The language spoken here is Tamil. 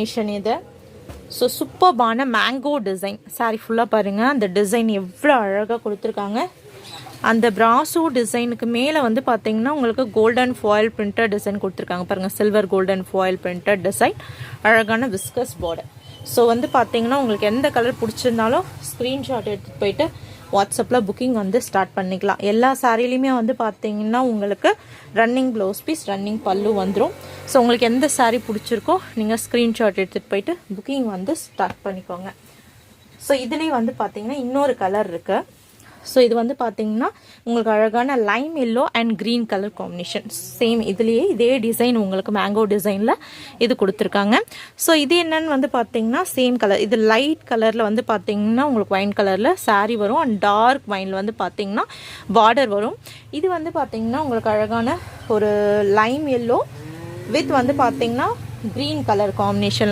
இது ஸோ சூப்பர்பான மேங்கோ டிசைன் சாரி ஃபுல்லாக பாருங்கள். அந்த டிசைன் எவ்வளோ அழகாக கொடுத்துருக்காங்க. அந்த பிராசோ டிசைனுக்கு மேலே வந்து பார்த்தீங்கன்னா உங்களுக்கு கோல்டன் ஃபாயில் பிரிண்டட் டிசைன் கொடுத்துருக்காங்க பாருங்கள். Silver golden foil printed design, அழகான விஸ்கஸ் பார்டர். ஸோ வந்து பார்த்தீங்கன்னா உங்களுக்கு எந்த கலர் பிடிச்சிருந்தாலும் ஸ்க்ரீன்ஷாட் எடுத்துகிட்டு போயிட்டு வாட்ஸ்அப்பில் புக்கிங் வந்து ஸ்டார்ட் பண்ணிக்கலாம். எல்லா சாரிலையுமே வந்து பார்த்தீங்கன்னா உங்களுக்கு ரன்னிங் ப்ளவுஸ் பீஸ், ரன்னிங் பல்லு வந்துடும். ஸோ உங்களுக்கு எந்த சாரீ பிடிச்சிருக்கோ நீங்கள் ஸ்க்ரீன்ஷாட் எடுத்துகிட்டு போயிட்டு புக்கிங் வந்து ஸ்டார்ட் பண்ணிக்கோங்க. ஸோ இதுலேயே வந்து பார்த்தீங்கன்னா இன்னொரு கலர் இருக்குது. ஸோ இது வந்து பார்த்தீங்கன்னா உங்களுக்கு அழகான Lime yellow and green colour combination. Same இதுலேயே இதே டிசைன் உங்களுக்கு மேங்கோ டிசைனில் இது கொடுத்துருக்காங்க. ஸோ இது என்னன்னு வந்து பார்த்தீங்கன்னா சேம் கலர். இது லைட் கலரில் வந்து பார்த்தீங்கன்னா உங்களுக்கு ஒயின் கலரில் சாரீ வரும். அண்ட் டார்க் ஒயினில் வந்து பார்த்தீங்கன்னா பார்டர் வரும். இது வந்து பார்த்தீங்கன்னா உங்களுக்கு அழகான ஒரு லைம் எல்லோ வித் வந்து பார்த்தீங்கன்னா க்ரீன் கலர் காம்பினேஷன்